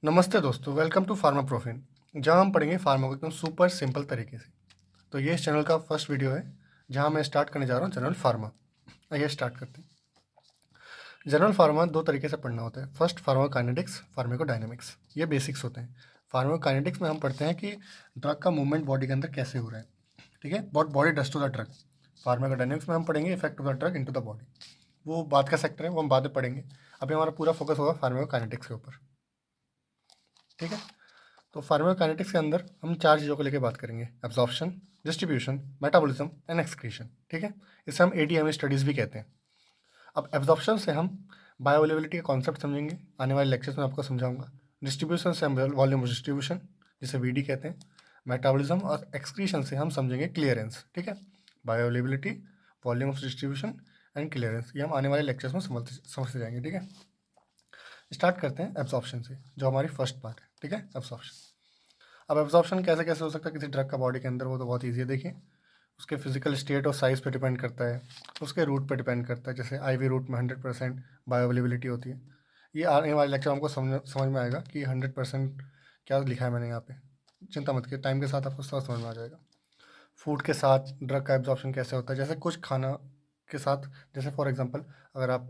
नमस्ते दोस्तों, welcome to pharma प्रोफिन, जहां हम पढ़ेंगे फार्मा को एकदम सुपर सिंपल तरीके से। तो ये इस चैनल का फर्स्ट वीडियो है जहां मैं स्टार्ट करने जा रहा हूं जनरल फार्मा। आइए स्टार्ट करते हैं। जनरल फार्मा दो तरीके से पढ़ना होता है। First pharmacokinetics, pharmacodynamics. ये बेसिक्स होते हैं। फार्माकोकाइनेटिक्स में हम पढ़ते हैं कि ड्रग का मूवमेंट बॉडी के अंदर कैसे हो रहा है, ठीक है, what body does to the drug. Pharmacodynamics में हम पढ़ेंगे effect of the drug into the body. वो बात का सेक्टर है, वो हम बाद में पढ़ेंगे। अभी हमारा पूरा फोकस होगा फार्माकोकाइनेटिक्स के ऊपर, ठीक है। तो फार्माकोकाइनेटिक्स के अंदर हम चार चीज़ों को लेकर बात करेंगे: absorption, distribution, metabolism and excretion, ठीक है। इसे हम एडीएमए स्टडीज़ भी कहते हैं। अब एब्जॉर्प्शन से हम बायोअवेलेबिलिटी का कॉन्सेप्ट समझेंगे, आने वाले लेक्चर्स में आपको समझाऊंगा। डिस्ट्रीब्यूशन से हम वॉल्यूम ऑफ डिस्ट्रीब्यूशन, जिसे वीडी कहते हैं। मेटाबॉलिज्म और एक्सक्रीशन से हम समझेंगे क्लियरेंस, ठीक है। Bioavailability, volume of distribution and clearance, ये हम आने वाले लेक्चर्स में समझते जाएंगे, ठीक है। स्टार्ट करते हैं एब्जॉर्प्शन से, जो हमारी फर्स्ट पार्ट है, ठीक है, एब्जॉर्प्शन। अब एब्जॉर्प्शन कैसे कैसे हो सकता है किसी ड्रग का बॉडी के अंदर, वो तो बहुत ईजी है। देखिए, उसके फिजिकल स्टेट और साइज़ पे डिपेंड करता है, उसके रूट पे डिपेंड करता है। जैसे आईवी रूट में 100% बायोअवेलेबिलिटी होती है। ये आने वाले लेक्चर हमको समझ में आएगा कि 100% क्या लिखा है मैंने यहाँ पे। चिंता मत कीजिए, टाइम के साथ आपको सब समझ में आ जाएगा। फूड के साथ ड्रग का एब्जॉर्प्शन कैसे होता है, जैसे कुछ खाना के साथ, जैसे फॉर एग्जांपल अगर आप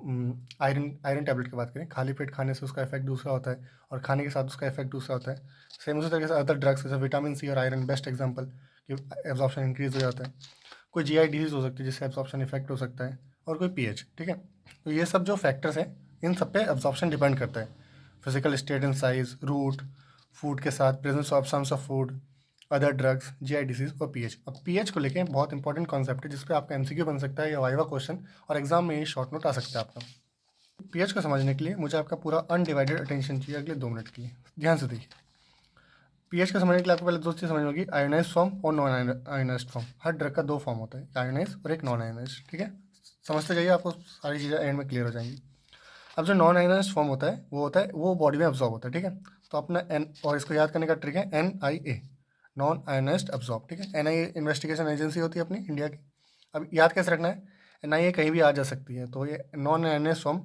आयरन आयरन टैबलेट की बात करें, खाली पेट खाने से उसका इफेक्ट दूसरा होता है और खाने के साथ उसका इफेक्ट दूसरा होता है। सेम उसी तरीके से अदर ड्रग्स जैसे विटामिन सी और आयरन, बेस्ट एग्जांपल कि एब्जॉर्प्शन इंक्रीज हो जाता है। कोई जीआई डिजीज़ हो सकती है जिससे एब्जॉर्प्शन इफेक्ट हो सकता है, और कोई पीएच, ठीक है। तो ये सब जो फैक्टर्स हैं, इन सब पे एब्जॉर्प्शन डिपेंड करता है। Physical state and size, route, food के साथ presence of sums of food, other drugs, GI disease और पीएच। अब पीएच को लेके बहुत इंपॉर्टेंट कॉन्सेप्ट है, जिसपे आपका एमसीक्यू बन सकता है या वाइवा क्वेश्चन, और एग्जाम में ये शॉर्ट नोट आ सकता है आपका। पीएच को समझने के लिए मुझे आपका पूरा अनडिवाइडेड अटेंशन चाहिए अगले 2 मिनट के लिए। ध्यान से देखिए, पीएच को समझने के लिए आपको पहले दो चीज़ समझ होगी: आयोनाइज फॉर्म और नॉन आयोनाइज फॉर्म। हर ड्रग का दो फॉर्म होता है, आयोनाइज और एक नॉन आयोनाइज, ठीक है। समझते जाइए, आपको सारी चीज़ें एंड में क्लियर हो जाएंगी। अब जो नॉन आयोनाइज फॉर्म होता है वो बॉडी में अब्जॉर्ब होता है, ठीक है। तो अपना एन, और इसको याद करने का ट्रिक है NIA, नॉन आयोनाइज्ड अब्जॉर्ब, ठीक है। NIA इन्वेस्टिगेशन एजेंसी होती है अपनी इंडिया की। अब याद कैसे रखना है, NIA कहीं भी आ जा सकती है, तो ये non ionised form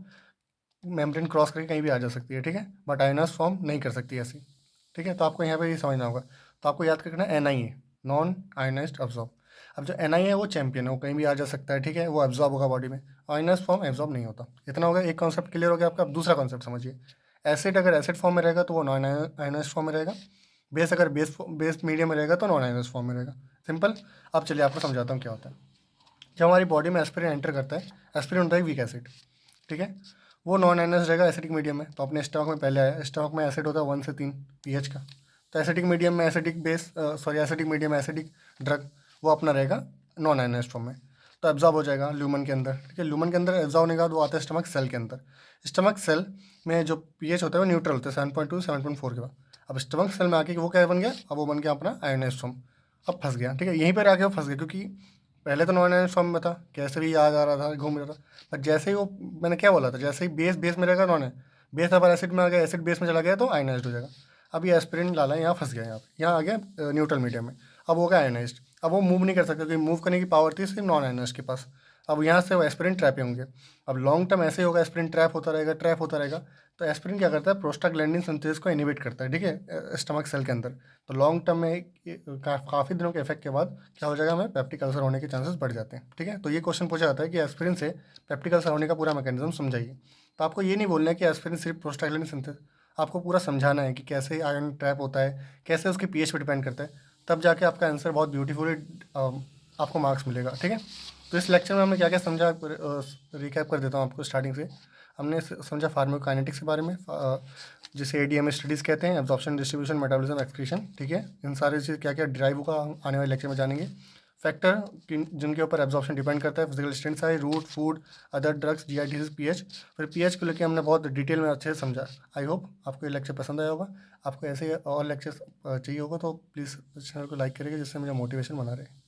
membrane cross करके कहीं भी आ जा सकती है, ठीक है, बट आयोनाइज्ड फॉर्म नहीं कर सकती ऐसी, ठीक है। तो आपको यहाँ पे ये समझना होगा। तो आपको याद करना है NIA, नॉन आयोनाइज्ड अब्जॉर्ब। अब जो NIA है वो चैंपियन है, वो कहीं भी आ जा सकता है, ठीक है, वो एब्जॉर्ब होगा बॉडी में। आयोनाइज्ड फॉर्म एब्जॉर्ब नहीं होता। इतना होगा, एक कॉन्सेप्ट क्लियर हो गया आपका। अब दूसरा कॉन्सेप्ट समझिए। एसिड अगर एसिड फॉर्म में रहेगा तो वो नॉन आयोनाइज्ड फॉर्म में रहेगा। बेस अगर बेस मीडियम में रहेगा तो नॉन आयोनाइज्ड फॉर्म में रहेगा। सिंपल। अब चलिए आपको समझाता हूँ क्या होता है। जब हमारी बॉडी में एस्पिरिन एंटर करता है, एस्पिरिन होता है वीक एसिड, ठीक है। वो नॉन आयनस रहेगा, एसिडिक मीडियम में। तो अपने स्टमक में पहले आया, स्टमक में एसिड होता है 1 से 3 pH का। तो एसिडिक मीडियम में acidic base, sorry acidic medium में एसिडिक ड्रग, वो अपना रहेगा नॉन आयनाइज्ड फॉर्म में। तो एब्जॉर्ब हो जाएगा ल्यूमन के अंदर, ठीक है। ल्यूमन के अंदर एब्जॉर्ब होने के बाद वो आता है स्टमक सेल के अंदर। स्टमक सेल में जो pH होता है वो न्यूट्रल होता है 7.2 7.4 के बाद। अब स्टमक सेल में आके वो क्या बन गया, अब वो बन गया अपना आयोनाइज्ड फॉर्म। अब फंस गया, ठीक है, यहीं पर आके वो फंस गया, क्योंकि पहले तो नॉन आयनाइज्ड फॉर्म में था, कैसे भी आ जा रहा था, घूम रहा था। पर जैसे ही वो, मैंने क्या बोला था, जैसे ही बेस बेस में रहेगा नॉन है, बेस अगर एसिड में आ गया, एसिड बेस में चला गया तो आयनाइज्ड हो जाएगा। अब ये एस्पिरिन डाला है, यहाँ फंस गया, यहाँ आ गया न्यूट्रल मीडियम में। अब हो गया आयनाइज्ड। अब वो मूव नहीं कर सकता, क्योंकि मूव करने की पावर थी सिर्फ नॉन आयनाइज्ड के पास। अब यहाँ से वो एस्पिरिन ट्रैप होंगे। अब लॉन्ग टर्म ऐसे ही होगा, एस्पिरिन ट्रैप होता रहेगा, ट्रैप होता रहेगा। तो एस्पिरिन क्या करता है, प्रोस्टाग्लैंडिन सिंथेसिस को इनिबिट करता है, ठीक है, स्टमक सेल के अंदर। तो लॉन्ग टर्म में काफ़ी दिनों के इफेक्ट के बाद क्या हो जाएगा, हमें पेप्टिक अल्सर होने के चांसेस बढ़ जाते हैं, ठीक है। तो ये क्वेश्चन पूछा जाता है कि एस्पिरिन से पेप्टिक अल्सर होने का पूरा मैकेनिज्म समझाइए। तो आपको ये नहीं बोलना है कि एस्पिरिन सिर्फ प्रोस्टाग्लैंडिन सिंथेसिस, आपको पूरा समझाना है कि कैसे आयरन ट्रैप होता है, कैसे उसके पीएच पे डिपेंड करता है। तब जाके आपका आंसर बहुत ब्यूटीफुली आपको मार्क्स मिलेगा, ठीक है। तो इस लेक्चर में हमने क्या क्या समझा, रिकैप कर देता हूँ आपको स्टार्टिंग से। हमने समझा फार्माकोकाइनेटिक्स के बारे में, जिसे एडीएमए स्टडीज़ कहते हैं: एब्जॉर्प्शन, डिस्ट्रीब्यूशन, मेटाबॉलिज्म, एक्सक्रीशन, ठीक है। इन सारे चीज़ क्या क्या ड्राइव होगा हम आने वाले लेक्चर में जानेंगे। फैक्टर जिनके ऊपर एब्जॉर्प्शन डिपेंड करता है: physical strength, size, route, food, other drugs, GI disease, pH. फिर पीएच को लेकर हमने बहुत डिटेल में अच्छे से समझा। आई होप आपको ये लेक्चर पसंद आया होगा। आपको ऐसे और लेक्चर्स चाहिए होगा तो प्लीज़ चैनल को लाइक करिएगा, जिससे मुझे मोटिवेशन बना रहे।